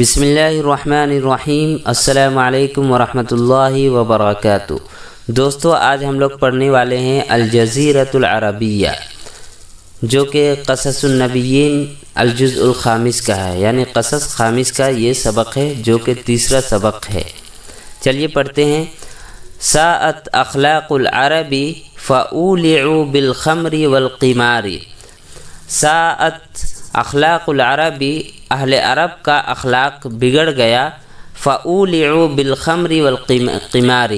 بسم اللہ الرحمن الرحیم۔ السلام علیکم ورحمۃ اللہ وبرکاتہ۔ دوستو، آج ہم لوگ پڑھنے والے ہیں الجزیرۃ العربیہ، جو کہ قصص النبیین الجزء الخامس کا ہے، یعنی قصص خامس کا یہ سبق ہے، جو کہ تیسرا سبق ہے۔ چلیے پڑھتے ہیں۔ ساءت اخلاق العرب فاولعوا بالخمر والقمار۔ ساءت اخلاق العربی، اہل عرب کا اخلاق بگڑ گیا۔ فاولعوا بالخمر والقمار۔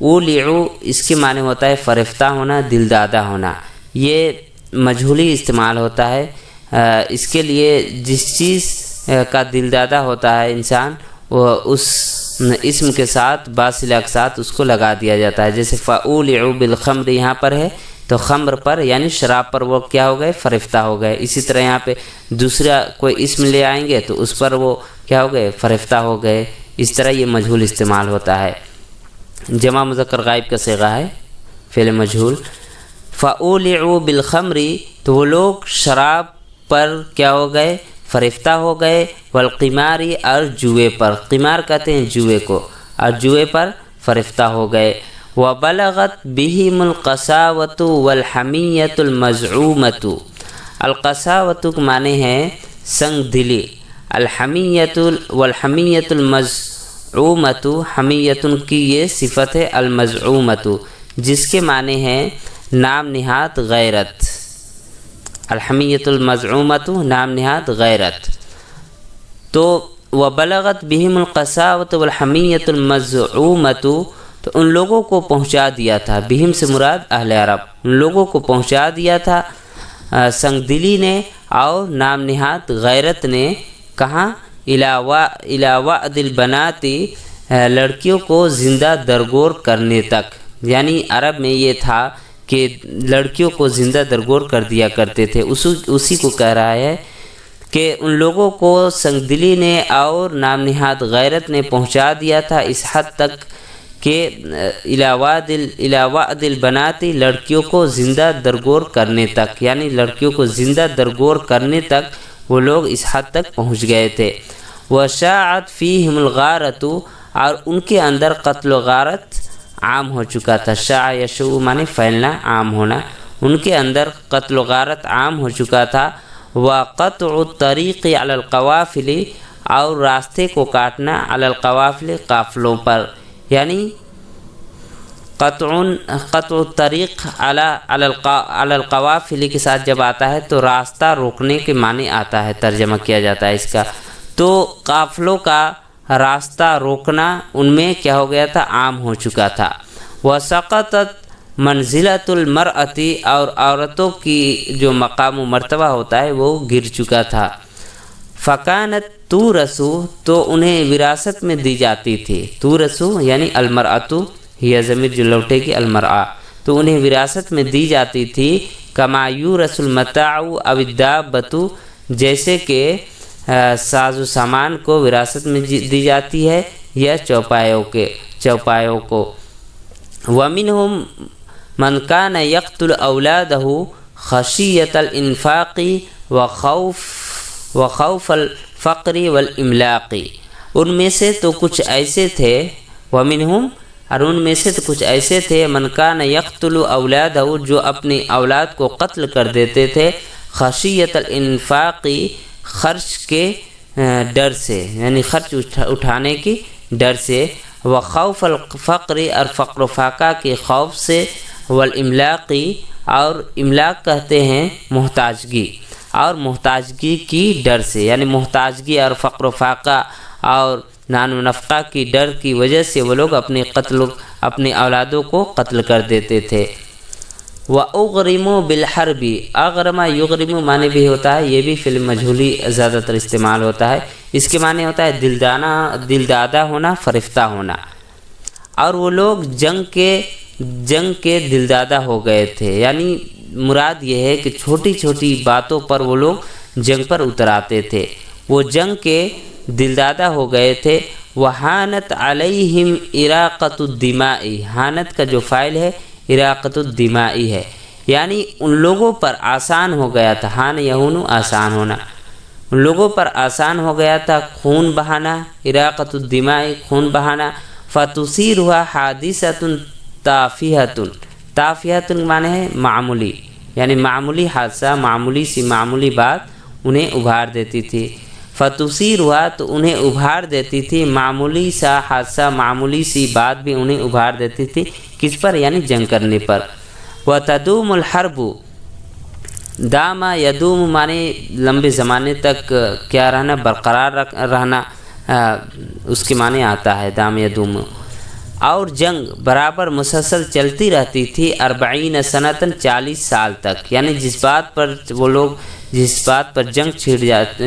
اولعوا اس کے معنی ہوتا ہے فرفتہ ہونا، دل دادہ ہونا۔ یہ مجہولی استعمال ہوتا ہے اس کے لیے جس چیز کا دل دادہ ہوتا ہے انسان، وہ اس اسم کے ساتھ باصلہ کے ساتھ اس کو لگا دیا جاتا ہے۔ جیسے فاولعوا بالخمر یہاں پر ہے تو خمر پر یعنی شراب پر وہ کیا ہو گئے؟ فرفتہ ہو گئے۔ اسی طرح یہاں پہ دوسرا کوئی اسم لے آئیں گے تو اس پر وہ کیا ہو گئے؟ فرفتہ ہو گئے۔ اس طرح یہ مجہول استعمال ہوتا ہے۔ جمع مذکر غائب کا صیغہ ہے فعل مجہول۔ فاولعوا بالخمر، تو وہ لوگ شراب پر کیا ہو گئے؟ فرفتہ ہو گئے۔ والقمار، اور جوئے پر، قمار کہتے ہیں جوئے کو، اور جوئے پر فرفتہ ہو گئے۔ وبلغت بہم القساوۃ والحمیۃ المزعومۃ۔ القساوۃ کے معنی ہے سنگ دلی، الحمیۃ والحمیۃ المزعومۃ، حمیۃ کی یہ صفت ہے، المزعومۃ جس کے معنی ہے نام نہاد غیرت۔ الحمیۃ المزعومۃ نام نہاد غیرت۔ تو وبلغت بہم القساوۃ والحمیۃ المزعومۃ، تو ان لوگوں کو پہنچا دیا تھا، بہم سے مراد اہل عرب، ان لوگوں کو پہنچا دیا تھا سنگ دلی نے اور نام نہاد غیرت نے۔ کہاں؟ الی وعد البنات، لڑکیوں کو زندہ درگور کرنے تک۔ یعنی عرب میں یہ تھا کہ لڑکیوں کو زندہ درگور کر دیا کرتے تھے۔ اسی کو کہہ رہا ہے کہ ان لوگوں کو سنگ دلی نے اور نام نہاد غیرت نے پہنچا دیا تھا اس حد تک کہ الی وعد البنات، لڑکیوں کو زندہ درگور کرنے تک، یعنی لڑکیوں کو زندہ درگور کرنے تک وہ لوگ اس حد تک پہنچ گئے تھے۔ وشاعت فیہم الغارۃ، اور ان کے اندر قتل و غارت عام ہو چکا تھا۔ شاع یشوع معنی پھیلنا، عام ہونا۔ ان کے اندر قتل و غارت عام ہو چکا تھا۔ وقطع الطریق علی القوافل، اور راستے کو کاٹنا، علی القوافل قافلوں پر، یعنی قطع الطریق علی القوافل کے ساتھ جب آتا ہے تو راستہ روکنے کے معنی آتا ہے، ترجمہ کیا جاتا ہے اس کا۔ تو قافلوں کا راستہ روکنا ان میں کیا ہو گیا تھا؟ عام ہو چکا تھا۔ وسقطت منزلۃ المرأۃ، اور عورتوں کی جو مقام و مرتبہ ہوتا ہے وہ گر چکا تھا۔ فکانت تورث، تو انہیں وراثت میں دی جاتی تھی۔ تورث یعنی المرأۃ، ہی ضمیر جو لوٹے گی المرأہ، تو انہیں وراثت میں دی جاتی تھی۔ کما یورث المتاع او الدابۃ، جیسے کہ ساز و سامان کو وراثت میں دی جاتی ہے، یا چوپایوں کو۔ ومنہم من کان یقتل اولادہ خشیۃ الانفاق وخوف الفقر والاملاق۔ ان میں سے تو کچھ ایسے تھے، ومنہم، اور ان میں سے تو کچھ ایسے تھے، من کان یقتل اولادہ، جو اپنی اولاد کو قتل کر دیتے تھے، خشیۃ الانفاق، خرچ کے ڈر سے، یعنی خرچ اٹھانے کی ڈر سے، وخوف الفقر، اور فقر و فاقہ کے خوف سے، والاملاق، اور املاق کہتے ہیں محتاجگی، اور محتاجگی کی ڈر سے، یعنی محتاجگی اور فقر و فاقہ اور نان و نفقہ کی ڈر کی وجہ سے وہ لوگ اپنی اولادوں کو قتل کر دیتے تھے۔ وَأُغْرِمُوا بِالْحَرْبِ، اغرما یغرم معنی بھی ہوتا ہے، یہ بھی فعل مجہولی زیادہ تر استعمال ہوتا ہے۔ اس کے معنی ہوتا ہے دل دادہ ہونا، فرفتہ ہونا۔ اور وہ لوگ جنگ کے دل دادہ ہو گئے تھے، یعنی مراد یہ ہے کہ چھوٹی چھوٹی باتوں پر وہ لوگ جنگ پر اتر آتے تھے، وہ جنگ کے دل دادہ ہو گئے تھے۔ وحانت علیہم اراقۃ الدماء، حانت کا جو فاعل ہے اراقۃ الدماء ہے، یعنی ان لوگوں پر آسان ہو گیا تھا۔ حان یہون آسان ہونا، ان لوگوں پر آسان ہو گیا تھا خون بہانا، اراقۃ الدماء، خون بہانا، فتصیرها حادثۃ تافہۃ، تافہۃ معنی ہے معمولی، یعنی معمولی حادثہ، معمولی بات انہیں ابھار دیتی تھی، فتصیرها تو انہیں ابھار دیتی تھی، معمولی سا حادثہ، معمولی سی بات بھی انہیں ابھار دیتی تھی، کس پر؟ یعنی جنگ کرنے پر۔ وتدوم الحرب، داما یدوم معنی لمبے زمانے تک کیا رہنا؟ برقرار رہنا، اس کے معنی آتا ہے دام یدوم۔ اور جنگ برابر مسلسل چلتی رہتی تھی 40 سنتاً، 40 سال تک، یعنی جس بات پر وہ لوگ جنگ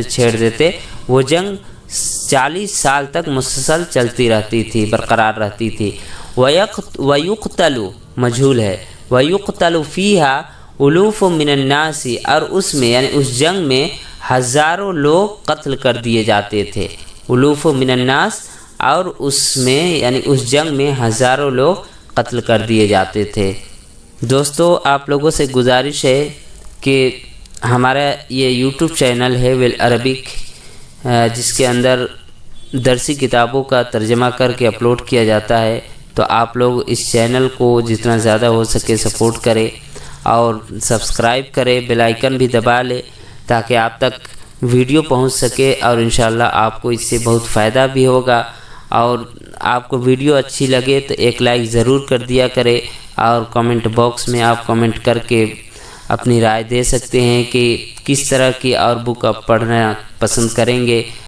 چھیڑ دیتے وہ جنگ 40 سال تک مسلسل چلتی رہتی تھی، برقرار رہتی تھی۔ وَيُقْتَلُ مجہول ہے، وَيُقْتَلُ فِيهَا الوف من الناس، اور اس میں یعنی اس جنگ میں ہزاروں لوگ قتل کر دیے جاتے تھے، الوف من الناس، اور اس میں یعنی اس جنگ میں ہزاروں لوگ قتل کر دیے جاتے تھے۔ دوستو آپ لوگوں سے گزارش ہے کہ ہمارا یہ یوٹیوب چینل ہے ویل عربک، جس کے اندر درسی کتابوں کا ترجمہ کر کے اپلوڈ کیا جاتا ہے، تو آپ لوگ اس چینل کو جتنا زیادہ ہو سکے سپورٹ کریں اور سبسکرائب کرے، بیل آئیکن بھی دبا لے تاکہ آپ تک ویڈیو پہنچ سکے، اور انشاءاللہ آپ کو اس سے بہت فائدہ بھی ہوگا۔ اور آپ کو ویڈیو اچھی لگے تو ایک لائک ضرور کر دیا کرے، اور کمنٹ باکس میں آپ کمنٹ کر کے اپنی رائے دے سکتے ہیں کہ کس طرح کی اور بک آپ پڑھنا پسند کریں گے۔